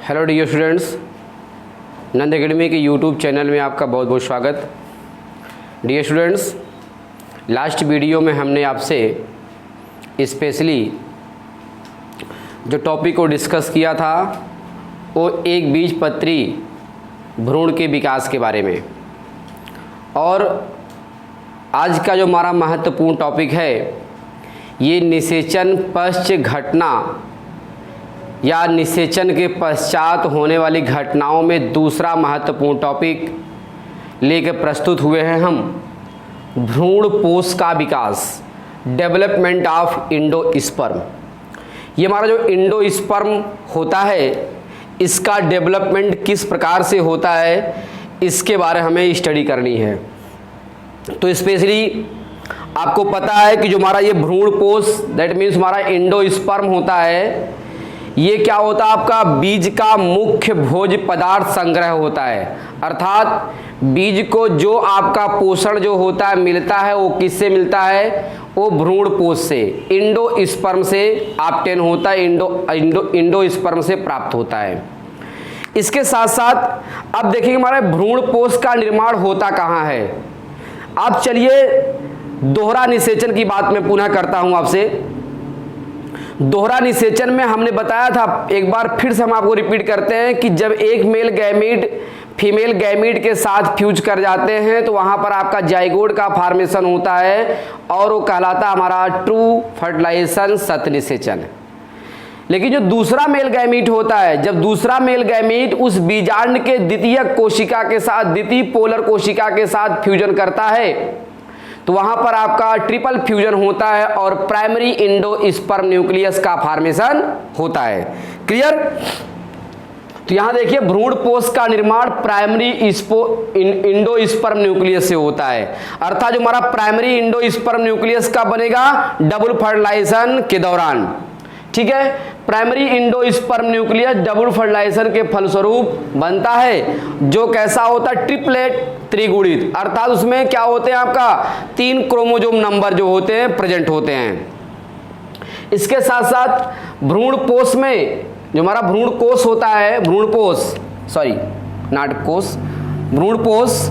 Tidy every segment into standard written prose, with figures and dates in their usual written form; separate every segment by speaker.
Speaker 1: Hello dear students, नंद academy के YouTube channel में आपका बहुत बहुत स्वागत। डियर स्टूडेंट्स, लास्ट वीडियो में हमने आपसे स्पेशली जो टॉपिक को डिस्कस किया था वो एक बीजपत्री भ्रूण के विकास के बारे में, और आज का जो हमारा महत्वपूर्ण टॉपिक है ये निषेचन पश्च घटना या निषेचन के पश्चात होने वाली घटनाओं में दूसरा महत्वपूर्ण टॉपिक लेकर प्रस्तुत हुए हैं हम। भ्रूण पोष का विकास, डेवलपमेंट ऑफ इंडोस्पर्म। ये हमारा जो इंडोस्पर्म होता है इसका डेवलपमेंट किस प्रकार से होता है इसके बारे में हमें स्टडी करनी है। तो स्पेशली आपको पता है कि जो हमारा ये भ्रूण पोष दैट मीन्स हमारा इंडोस्पर्म होता है, ये क्या होता है आपका बीज का मुख्य भोज्य पदार्थ संग्रह होता है। अर्थात बीज को जो आपका पोषण जो होता है मिलता है वो किससे मिलता है, वो भ्रूण पोष से, इंडोस्पर्म से ऑब्टेन होता है, इंडोस्पर्म से प्राप्त होता है। इसके साथ साथ अब देखिए हमारे भ्रूण पोष का निर्माण होता कहाँ है। अब चलिए दोहरा निषेचन की बात मैं पुनः करता हूं आपसे। दोहरा निषेचन में हमने बताया था, एक बार फिर से हम आपको रिपीट करते हैं कि जब एक मेल गैमीट फीमेल गैमीट के साथ फ्यूज कर जाते हैं तो वहां पर आपका जाइगोट का फॉर्मेशन होता है और वो कहलाता हमारा ट्रू फर्टिलाइजेशन सत निषेचन। लेकिन जो दूसरा मेल गैमीट होता है, जब दूसरा मेल गैमीट उस बीजांड के द्वितीयक कोशिका के साथ, द्वितीय पोलर कोशिका के साथ फ्यूजन करता है तो वहां पर आपका ट्रिपल फ्यूजन होता है और प्राइमरी इंडोस्पर्म न्यूक्लियस का फॉर्मेशन होता है। क्लियर? तो यहां देखिए भ्रूण पोष का निर्माण प्राइमरी इंडोस्पर्म न्यूक्लियस से होता है। अर्थात जो हमारा प्राइमरी इंडोस्पर्म न्यूक्लियस का बनेगा डबल फर्टिलाइजेशन के दौरान। ठीक है, primary endosperm nucleus double fertilization के फलस्वरूप बनता है, जो कैसा होता है त्रिप्लेट त्रिगुणित। अर्थात उसमें क्या होते हैं आपका 3 क्रोमोसोम नंबर जो होते हैं प्रेजेंट होते हैं। इसके साथ साथ भ्रूण पोष में जो हमारा भ्रूण कोष होता है, भ्रूण पोष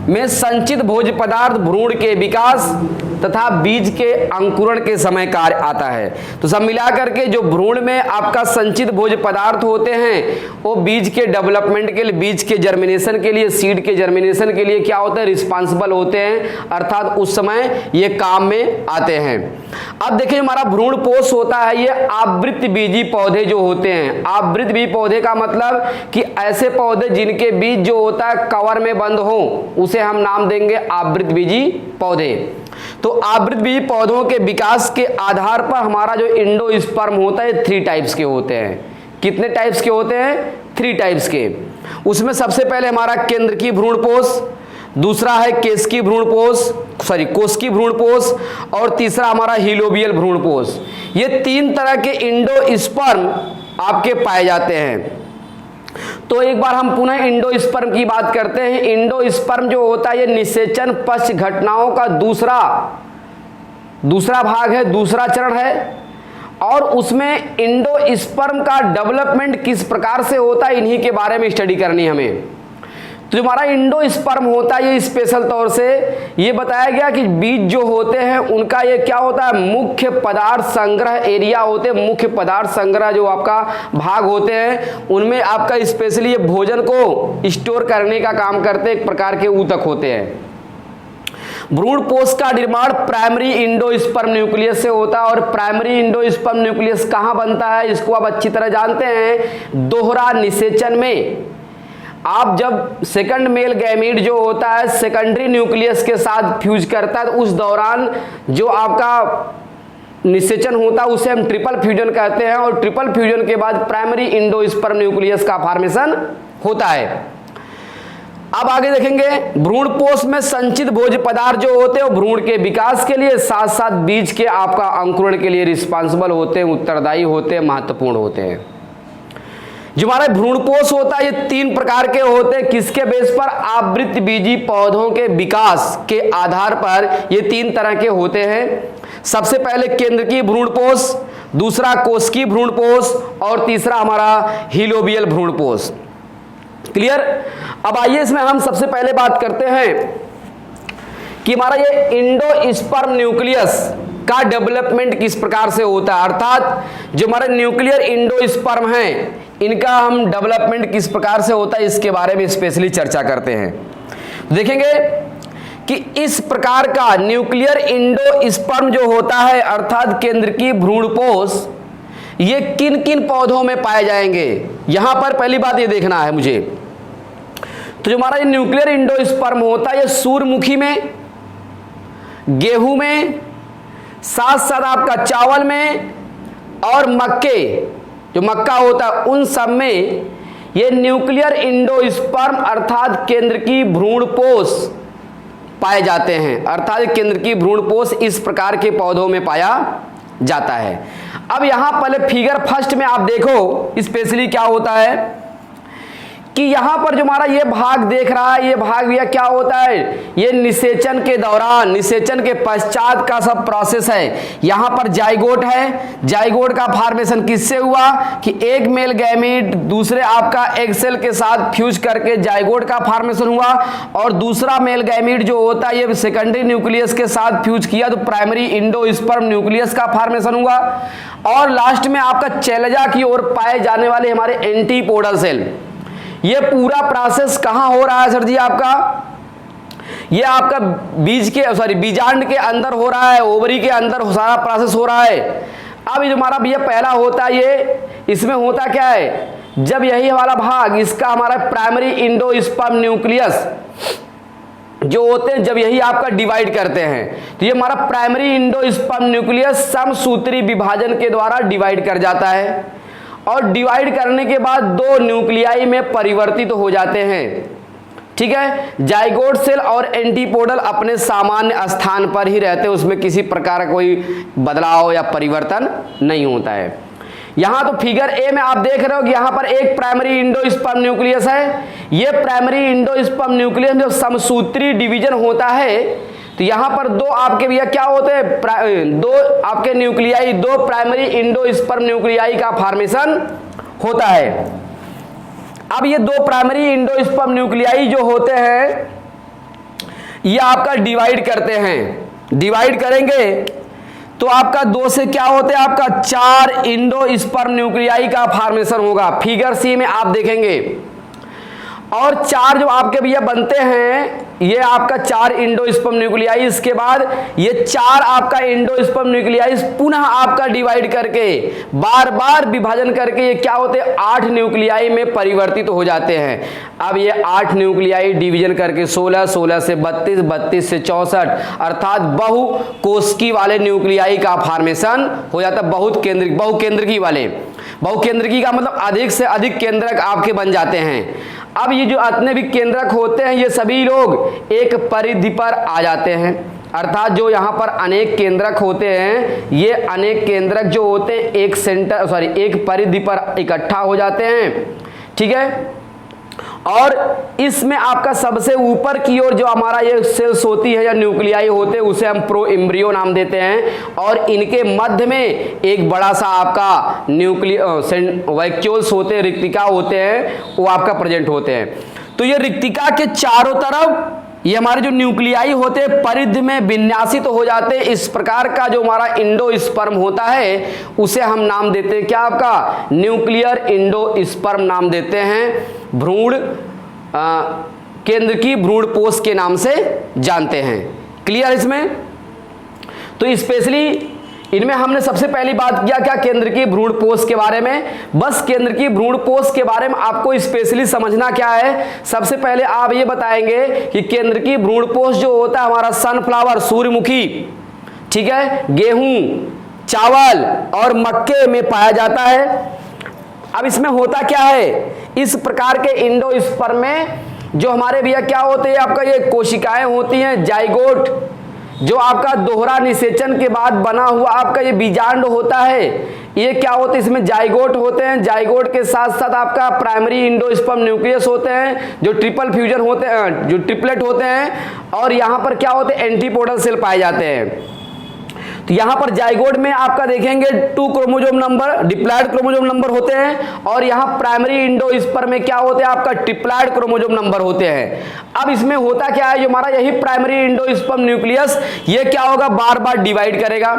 Speaker 1: में संचित भोज्य पदार्थ भ्रूण के विकास तथा बीज के अंकुरण के समय कार्य आता है। तो सब मिला करके जो भ्रूण में आपका संचित भोज्य पदार्थ होते हैं वो बीज के डेवलपमेंट के लिए, बीज के जर्मिनेशन के लिए, सीड के जर्मिनेशन के लिए क्या होते हैं, रिस्पॉन्सिबल होते हैं। अर्थात उस समय ये काम में आते हैं। अब देखिए हमारा भ्रूण पोष होता है ये आवृत्त बीजी पौधे जो होते हैं। आवृत्त बीजी पौधे का मतलब कि ऐसे पौधे जिनके बीज जो होता है कवर में बंद हो उसे हम नाम देंगे आवृत्त बीजी पौधे। तो आवृत्त बीजी पौधों के विकास के आधार पर हमारा जो इंडोस्पर्म होता है 3 टाइप्स के होते हैं। कितने टाइप्स के होते हैं? 3 टाइप्स के। उसमें सबसे पहले हमारा केंद्रकी भ्रूण पोष, दूसरा है कोशिकी भ्रूण पोष, और तीसरा हमारा हिलोबियल भ्रूण पोष। ये 3 तरह के इंडोस्पर्म आपके पाए जाते हैं। तो एक बार हम पुनः इंडोस्पर्म की बात करते हैं। इंडोस्पर्म जो होता है ये निषेचन पश्च घटनाओं का दूसरा भाग है, दूसरा चरण है, और उसमें इंडोस्पर्म का डेवलपमेंट किस प्रकार से होता है इन्हीं के बारे में स्टडी करनी हमें। तो जो हमारा इंडोस्पर्म होता है ये स्पेशल तौर से ये बताया गया कि बीज जो होते हैं उनका ये क्या होता है, मुख्य पदार्थ संग्रह एरिया होते हैं। मुख्य पदार्थ संग्रह जो आपका भाग होते हैं उनमें आपका स्पेशली ये भोजन को स्टोर करने का काम करते हैं, एक प्रकार के ऊतक होते हैं। भ्रूण पोष का निर्माण प्राइमरी इंडोस्पर्म न्यूक्लियस से होता है, और प्राइमरी इंडोस्पर्म न्यूक्लियस कहां बनता है इसको आप अच्छी तरह जानते हैं, दोहरा निषेचन में। आप जब सेकंड मेल गैमीट जो होता है सेकेंडरी न्यूक्लियस के साथ फ्यूज करता है तो उस दौरान जो आपका निषेचन होता है उसे हम ट्रिपल फ्यूजन कहते हैं, और ट्रिपल फ्यूजन के बाद प्राइमरी इंडोस्पर्म न्यूक्लियस का फॉर्मेशन होता है। अब आगे देखेंगे भ्रूण पोष में संचित भोज्य पदार्थ जो होते हैं वो भ्रूण के विकास के लिए साथ साथ बीज के आपका अंकुरण के लिए रिस्पॉन्सिबल होते हैं, उत्तरदायी होते हैं, महत्वपूर्ण होते हैं। जो हमारा भ्रूण पोष होता है ये 3 प्रकार के होते हैं। किसके बेस पर? आवृत्त बीजी पौधों के विकास के आधार पर ये 3 तरह के होते हैं। सबसे पहले केंद्रकीय भ्रूण पोष, दूसरा कोशिकीय भ्रूणपोष और तीसरा हमारा हिलोबियल भ्रूणपोष। क्लियर। अब आइए इसमें हम सबसे पहले बात करते हैं कि हमारा ये इंडोस्पर्म न्यूक्लियस का डेवलपमेंट किस प्रकार से होता है, अर्थात जो हमारे न्यूक्लियर इंडोस्पर्म हैं इनका हम डेवलपमेंट किस प्रकार से होता है इसके बारे में स्पेशली चर्चा करते हैं। देखेंगे कि इस प्रकार का न्यूक्लियर इंडोस्पर्म जो होता है अर्थात केंद्रकीय भ्रूणपोष ये किन किन पौधों में पाए जाएंगे, यहां पर पहली बात ये देखना है मुझे। तो जो हमारा ये न्यूक्लियर इंडोस्पर्म होता है ये सूर्यमुखी में, गेहूं में, साथ साथ आपका चावल में और मक्के जो मक्का होता है उन सब में ये न्यूक्लियर इंडोस्पर्म अर्थात केंद्रकीय भ्रूणपोष पाए जाते हैं, अर्थात केंद्रकीय भ्रूणपोष इस प्रकार के पौधों में पाया जाता है। अब यहां पहले फिगर फर्स्ट में आप देखो स्पेशली क्या होता है कि यहां पर जो हमारा ये भाग देख रहा है ये भाग भैया क्या होता है, ये निषेचन के दौरान, निषेचन के पश्चात का सब प्रोसेस है। यहां पर जाइगोट है, जाइगोट का फॉर्मेशन किससे हुआ कि एक मेल गैमीट दूसरे आपका एग सेल के साथ फ्यूज करके जाइगोट का फॉर्मेशन हुआ और दूसरा मेल गैमीट जो होता है ये सेकेंडरी न्यूक्लियस के साथ फ्यूज किया तो प्राइमरी इंडोस्पर्म न्यूक्लियस का फॉर्मेशन हुआ और लास्ट में आपका चैलेजा की ओर पाए जाने वाले हमारे एंटीपोडल सेल। ये पूरा प्रोसेस कहां हो रहा है सर जी आपका, ये आपका बीजांड के अंदर हो रहा है, ओवरी के अंदर सारा प्रोसेस हो रहा है। अब ये जो हमारा भैया पहला होता है ये इसमें होता क्या है, जब यही वाला भाग इसका हमारा प्राइमरी इंडोस्पर्म न्यूक्लियस जो होते हैं जब यही आपका डिवाइड करते हैं तो ये हमारा प्राइमरी इंडोस्पर्म न्यूक्लियस समसूत्री विभाजन के द्वारा डिवाइड कर जाता है और डिवाइड करने के बाद दो न्यूक्लियाई में परिवर्तित हो जाते हैं। ठीक है, जाइगोट सेल और एंटीपोडल अपने सामान्य स्थान पर ही रहते हैं, उसमें किसी प्रकार का कोई बदलाव या परिवर्तन नहीं होता है। यहां तो फिगर ए में आप देख रहे हो कि यहां पर एक प्राइमरी इंडोस्पर्म न्यूक्लियस है, ये प्राइमरी इंडोस्पर्म न्यूक्लियस जो समसूत्री डिवीजन होता है तो यहां पर दो आपके भैया क्या होते हैं, दो आपके न्यूक्लियाई, दो प्राइमरी इंडोस्पर्म न्यूक्लियाई का फॉर्मेशन होता है। अब ये दो प्राइमरी इंडोस्पर्म न्यूक्लियाई जो होते हैं ये आपका डिवाइड करते हैं, डिवाइड करेंगे तो आपका दो से क्या होते हैं, आपका 4 इंडोस्पर्म न्यूक्लियाई का फॉर्मेशन होगा, फिगर सी में आप देखेंगे। और 4 जो आपके भैया बनते हैं ये आपका 4 इंडोस्पर्म न्यूक्लियाई, इसके बाद ये 4 आपका इंडोस्पर्म न्यूक्लियाई पुनः आपका डिवाइड करके बार बार विभाजन करके ये क्या होते हैं 8 न्यूक्लियाई में परिवर्तित हो जाते हैं। अब ये 8 न्यूक्लियाई डिवीजन करके 16, 16 से 32, 32 से 64 अर्थात बहुकोशिकी वाले न्यूक्लियाई का फॉर्मेशन हो जाता है। बहुकेंद्रकी वाले, बहुकेंद्रकी का मतलब अधिक से अधिक केंद्रक आपके बन जाते हैं। अब ये जो जितने भी केंद्रक होते हैं ये सभी लोग एक परिधि पर आ जाते हैं, अर्थात जो यहाँ पर अनेक केंद्रक होते हैं ये अनेक केंद्रक जो होते हैं एक परिधि पर इकट्ठा हो जाते हैं। ठीक है, और इसमें आपका सबसे ऊपर की ओर जो हमारा ये सेल्स होती है या न्यूक्लियाई होते हैं उसे हम प्रो एम्ब्रियो नाम देते हैं और इनके मध्य में एक बड़ा सा आपका वैक्यूल्स होते हैं, रिक्तिका होते हैं, वो आपका प्रेजेंट होते हैं। तो ये रिक्तिका के चारों तरफ ये हमारे जो न्यूक्लियाई होते हैं परिधि में विन्यासित तो हो जाते हैं। इस प्रकार का जो हमारा इंडोस्पर्म होता है उसे हम नाम देते हैं क्या, आपका न्यूक्लियर इंडोस्पर्म नाम देते हैं, भ्रूण केंद्रकीय भ्रूणपोष के नाम से जानते हैं। क्लियर इसमें? तो स्पेशली इनमें हमने सबसे पहली बात किया क्या, केंद्रकीय भ्रूणपोष के बारे में। बस केंद्रकीय भ्रूणपोष के बारे में आपको स्पेशली समझना क्या है, सबसे पहले आप ये बताएंगे कि केंद्रकीय भ्रूणपोष जो होता है हमारा सनफ्लावर, सूर्यमुखी, ठीक है, गेहूं, चावल और मक्के में पाया जाता है। अब इसमें होता क्या है, इस प्रकार के इंडोस्पर्म में जो हमारे भैया क्या होते हैं, आपका ये कोशिकाएं होती हैं, जाइगोट जो आपका दोहरा निषेचन के बाद बना हुआ आपका ये बीजांड होता है, ये क्या होते हैं, इसमें जाइगोट होते हैं, जाइगोट के साथ साथ आपका प्राइमरी इंडोस्पर्म न्यूक्लियस होते हैं जो ट्रिपल फ्यूजन होते हैं, जो ट्रिपलेट होते हैं, और यहाँ पर क्या होते हैं एंटीपोडल सेल पाए जाते हैं। तो यहां पर जाइगोट में आपका देखेंगे 2 chromosome number, diploid chromosome number होते हैं, और यहां प्राइमरी इंडोस्पर्म में क्या होते हैं आपका ट्रिप्लॉयड क्रोमोसोम नंबर होते हैं। अब इसमें होता क्या है, जो हमारा यही प्राइमरी इंडोस्पर्म न्यूक्लियस ये क्या होगा, बार बार डिवाइड करेगा।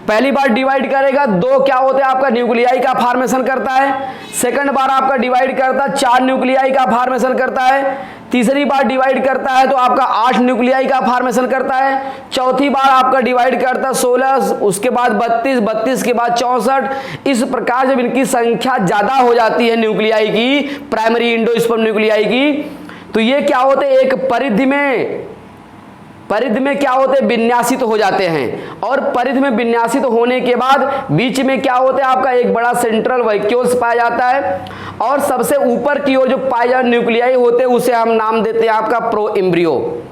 Speaker 1: पहली बार डिवाइड करेगा, 2 क्या होते हैं आपका न्यूक्लियाई का फॉर्मेशन करता है। सेकंड बार आपका डिवाइड करता है 4 न्यूक्लियाई का फॉर्मेशन करता है। तीसरी बार डिवाइड करता है तो आपका 8 न्यूक्लियाई का फॉर्मेशन करता है। चौथी बार आपका डिवाइड करता है 16, उसके बाद 32, 32 के बाद 64। इस प्रकार जब इनकी संख्या ज्यादा हो जाती है न्यूक्लियाई की, प्राइमरी इंडोस्पर्म न्यूक्लियाई की, तो ये क्या होते हैं, एक परिधि में क्या होते हैं, विन्यासित हो जाते हैं। और परिधि में विन्यासित होने के बाद बीच में क्या होता है आपका एक बड़ा सेंट्रल वैक्यूल्स पाया जाता है, और सबसे ऊपर की ओर जो पाए जाने न्यूक्लियाई होते हैं उसे हम नाम देते हैं आपका प्रो एम्ब्रियो।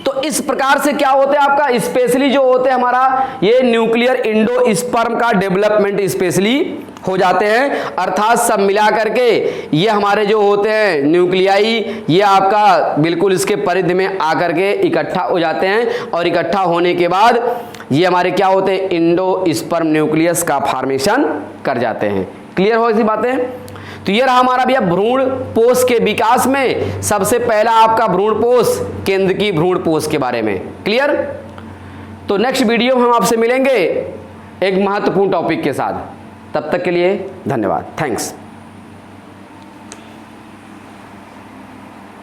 Speaker 1: तो इस प्रकार से क्या होता है आपका स्पेशली जो होते हैं हमारा ये न्यूक्लियर इंडोस्पर्म का डेवलपमेंट स्पेशली हो जाते हैं। अर्थात सब मिला करके ये हमारे जो होते हैं न्यूक्लियाई, ये आपका बिल्कुल इसके परिधि में आकर के इकट्ठा हो जाते हैं, और इकट्ठा होने के बाद ये हमारे क्या होते हैं, इंडोस्पर्म न्यूक्लियस का फॉर्मेशन कर जाते हैं। क्लियर हो ऐसी बातें? तो ये रहा हमारा भैया भ्रूण पोष के विकास में सबसे पहला आपका भ्रूण पोष, केंद्रीय भ्रूण पोष के बारे में। क्लियर? तो नेक्स्ट वीडियो में हम आपसे मिलेंगे एक महत्वपूर्ण टॉपिक के साथ। तब तक के लिए धन्यवाद। थैंक्स।